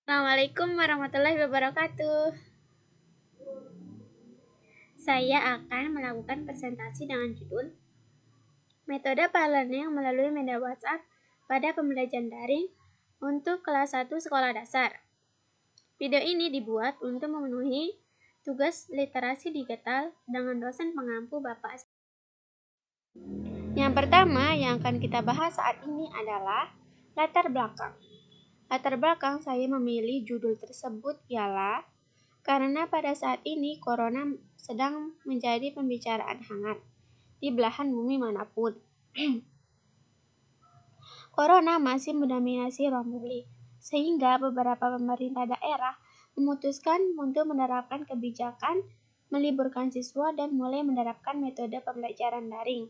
Assalamualaikum warahmatullahi wabarakatuh. Saya akan melakukan presentasi dengan judul Metode Parlearning melalui media WhatsApp pada pembelajaran daring untuk kelas 1 sekolah dasar. Video ini dibuat untuk memenuhi tugas literasi digital dengan dosen pengampu Bapak. Yang pertama yang akan kita bahas saat ini adalah latar belakang. Latar belakang saya memilih judul tersebut ialah karena pada saat ini Corona sedang menjadi pembicaraan hangat di belahan bumi manapun. Corona masih mendominasi ruang publik, sehingga beberapa pemerintah daerah memutuskan untuk menerapkan kebijakan meliburkan siswa dan mulai menerapkan metode pembelajaran daring.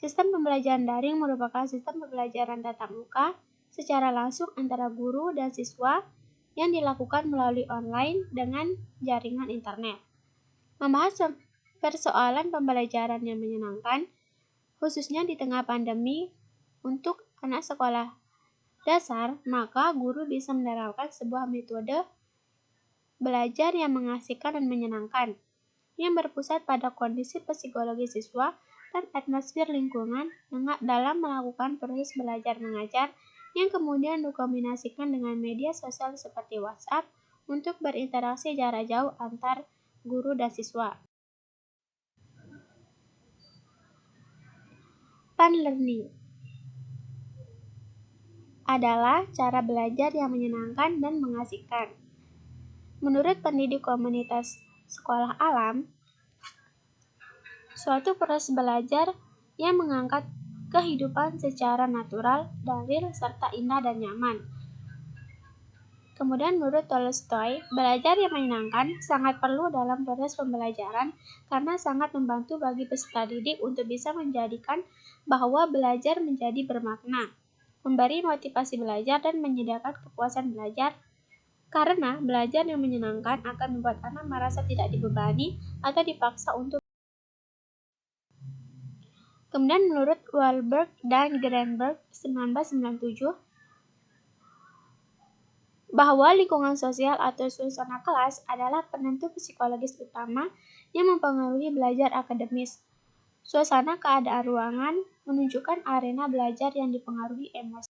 Sistem pembelajaran daring merupakan sistem pembelajaran tatap muka secara langsung antara guru dan siswa yang dilakukan melalui online dengan jaringan internet. Membahas persoalan pembelajaran yang menyenangkan, khususnya di tengah pandemi, untuk anak sekolah dasar, maka guru bisa menerapkan sebuah metode belajar yang mengasihkan dan menyenangkan, yang berpusat pada kondisi psikologi siswa dan atmosfer lingkungan dalam melakukan proses belajar mengajar yang kemudian dikombinasikan dengan media sosial seperti WhatsApp untuk berinteraksi jarak jauh antar guru dan siswa. Parlearning adalah cara belajar yang menyenangkan dan mengasihkan. Menurut pendidik komunitas sekolah alam, suatu proses belajar yang mengangkat kehidupan secara natural, real, serta indah dan nyaman. Kemudian menurut Tolstoy, belajar yang menyenangkan sangat perlu dalam proses pembelajaran karena sangat membantu bagi peserta didik untuk bisa menjadikan bahwa belajar menjadi bermakna, memberi motivasi belajar dan menyediakan kepuasan belajar. Karena belajar yang menyenangkan akan membuat anak merasa tidak dibebani atau dipaksa untuk. Kemudian menurut Wahlberg dan Grenberg 1997, bahwa lingkungan sosial atau suasana kelas adalah penentu psikologis utama yang mempengaruhi belajar akademis. Suasana keadaan ruangan menunjukkan arena belajar yang dipengaruhi emosi.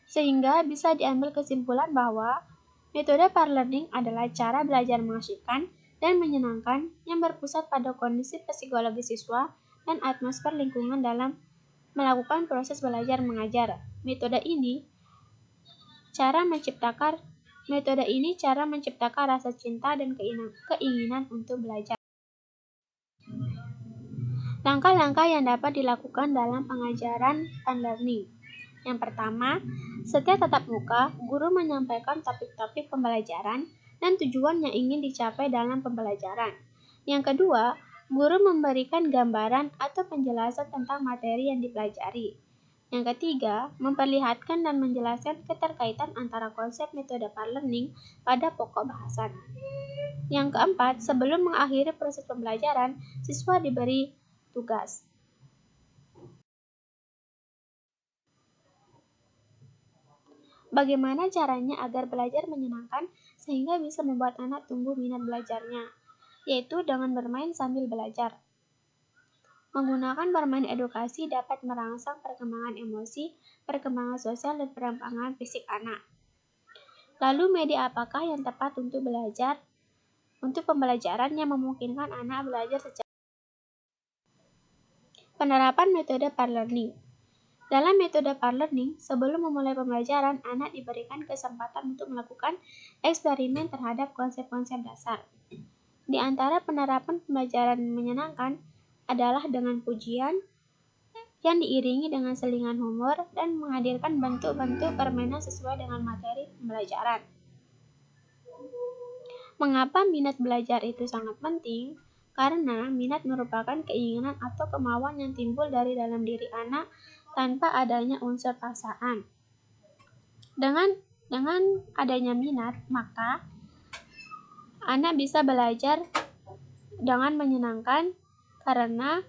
Sehingga bisa diambil kesimpulan bahwa metode parlearning adalah cara belajar mengasihkan dan menyenangkan yang berpusat pada kondisi psikologi siswa dan atmosfer lingkungan dalam melakukan proses belajar mengajar. Metode ini cara menciptakan rasa cinta dan keinginan untuk belajar. Langkah-langkah yang dapat dilakukan dalam pengajaran parlearning. Yang pertama, setiap tatap muka, guru menyampaikan topik-topik pembelajaran dan tujuan yang ingin dicapai dalam pembelajaran. Yang kedua, guru memberikan gambaran atau penjelasan tentang materi yang dipelajari. Yang ketiga, memperlihatkan dan menjelaskan keterkaitan antara konsep metode parlearning pada pokok bahasan. Yang keempat, sebelum mengakhiri proses pembelajaran, siswa diberi tugas. Bagaimana caranya agar belajar menyenangkan sehingga bisa membuat anak tumbuh minat belajarnya, yaitu dengan bermain sambil belajar. Menggunakan permainan edukasi dapat merangsang perkembangan emosi, perkembangan sosial, dan perkembangan fisik anak. Lalu media apakah yang tepat untuk belajar? Untuk pembelajaran yang memungkinkan anak belajar secara penerapan metode parlearning. Dalam metode parlearning, sebelum memulai pembelajaran, anak diberikan kesempatan untuk melakukan eksperimen terhadap konsep-konsep dasar. Di antara penerapan pembelajaran menyenangkan adalah dengan pujian yang diiringi dengan selingan humor dan menghadirkan bentuk-bentuk permainan sesuai dengan materi pembelajaran. Mengapa minat belajar itu sangat penting? Karena minat merupakan keinginan atau kemauan yang timbul dari dalam diri anak tanpa adanya unsur paksaan. Dengan adanya minat, maka anak bisa belajar dengan menyenangkan karena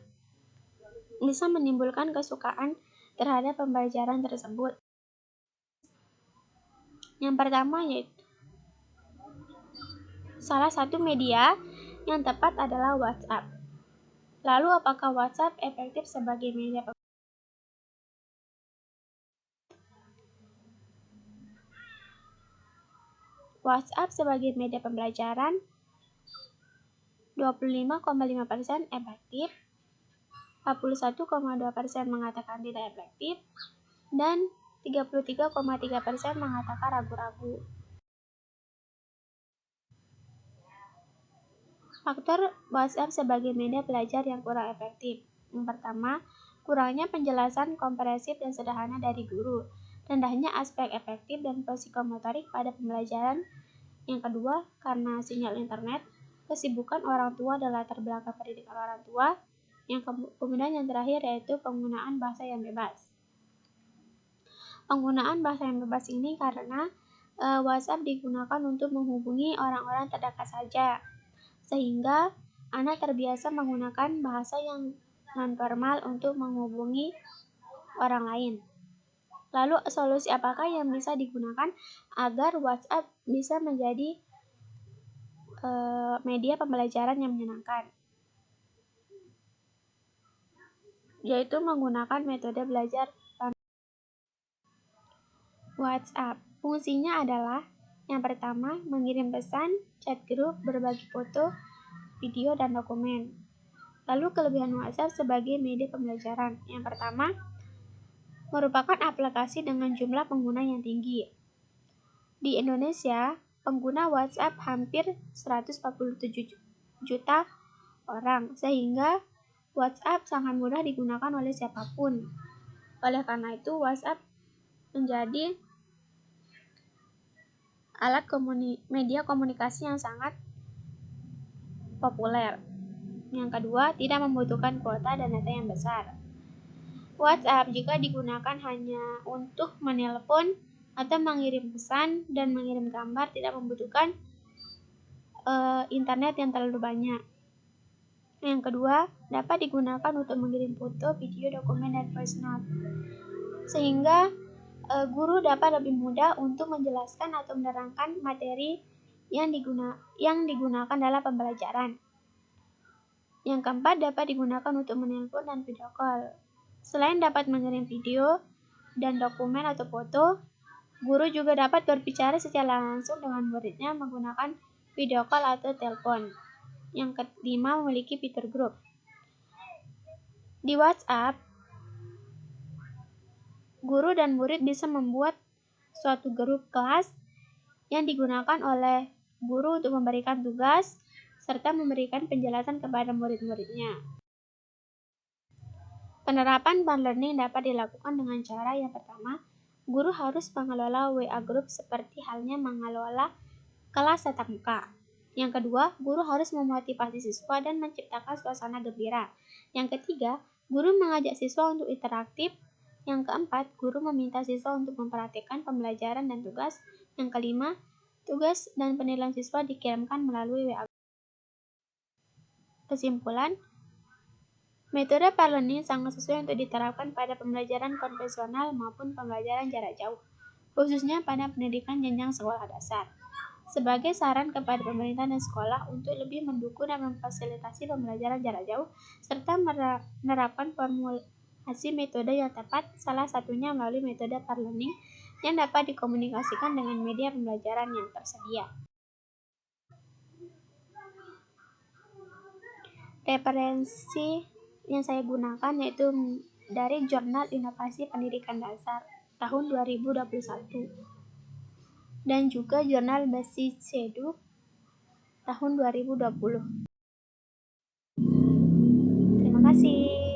bisa menimbulkan kesukaan terhadap pembelajaran tersebut. Yang pertama yaitu salah satu media yang tepat adalah WhatsApp. Lalu apakah WhatsApp efektif sebagai media pembelajaran? WhatsApp sebagai media pembelajaran 25,5% efektif, 41,2% mengatakan tidak efektif, dan 33,3% mengatakan ragu-ragu. Faktor WhatsApp sebagai media belajar yang kurang efektif. Yang pertama, kurangnya penjelasan komprehensif dan sederhana dari guru, rendahnya aspek efektif dan psikomotorik pada pembelajaran. Yang kedua, karena sinyal internet, kesibukan orang tua dan latar belakang pendidikan orang tua. Kemudian yang terakhir yaitu penggunaan bahasa yang bebas. Penggunaan bahasa yang bebas ini karena WhatsApp digunakan untuk menghubungi orang-orang terdekat saja, sehingga anak terbiasa menggunakan bahasa yang non-formal untuk menghubungi orang lain. Lalu solusi apakah yang bisa digunakan agar WhatsApp bisa menjadi media pembelajaran yang menyenangkan? Yaitu menggunakan metode belajar WhatsApp. Fungsinya adalah yang pertama, mengirim pesan, chat grup, berbagi foto, video, dan dokumen. Lalu kelebihan WhatsApp sebagai media pembelajaran. Yang pertama, merupakan aplikasi dengan jumlah pengguna yang tinggi. Di Indonesia, pengguna WhatsApp hampir 147 juta orang, sehingga WhatsApp sangat mudah digunakan oleh siapapun. Oleh karena itu, WhatsApp menjadi alat media komunikasi yang sangat populer. Yang kedua, tidak membutuhkan kuota dan data yang besar. WhatsApp jika digunakan hanya untuk menelpon atau mengirim pesan dan mengirim gambar, tidak membutuhkan internet yang terlalu banyak. Yang kedua, dapat digunakan untuk mengirim foto, video, dokumen, dan voice note, sehingga guru dapat lebih mudah untuk menjelaskan atau menerangkan materi yang digunakan dalam pembelajaran. Yang keempat, dapat digunakan untuk menelpon dan video call. Selain dapat mengirim video dan dokumen atau foto, guru juga dapat berbicara secara langsung dengan muridnya menggunakan video call atau telepon. Yang kelima, memiliki fitur grup. Di WhatsApp, guru dan murid bisa membuat suatu grup kelas yang digunakan oleh guru untuk memberikan tugas serta memberikan penjelasan kepada murid-muridnya. Penerapan peer learning dapat dilakukan dengan cara yang pertama, guru harus mengelola WA group seperti halnya mengelola kelas tatap muka. Yang kedua, guru harus memotivasi siswa dan menciptakan suasana gembira. Yang ketiga, guru mengajak siswa untuk interaktif. Yang keempat, guru meminta siswa untuk memperhatikan pembelajaran dan tugas. Yang kelima, tugas dan penilaian siswa dikirimkan melalui WA. Kesimpulan, metode peer learning sangat sesuai untuk diterapkan pada pembelajaran konvensional maupun pembelajaran jarak jauh, khususnya pada pendidikan jenjang sekolah dasar. Sebagai saran kepada pemerintah dan sekolah untuk lebih mendukung dan memfasilitasi pembelajaran jarak jauh, serta menerapkan formulasi metode yang tepat, salah satunya melalui metode peer learning yang dapat dikomunikasikan dengan media pembelajaran yang tersedia. Referensi yang saya gunakan yaitu dari Jurnal Inovasi Pendidikan Dasar tahun 2021 dan juga Jurnal Basic Edu tahun 2020. Terima kasih.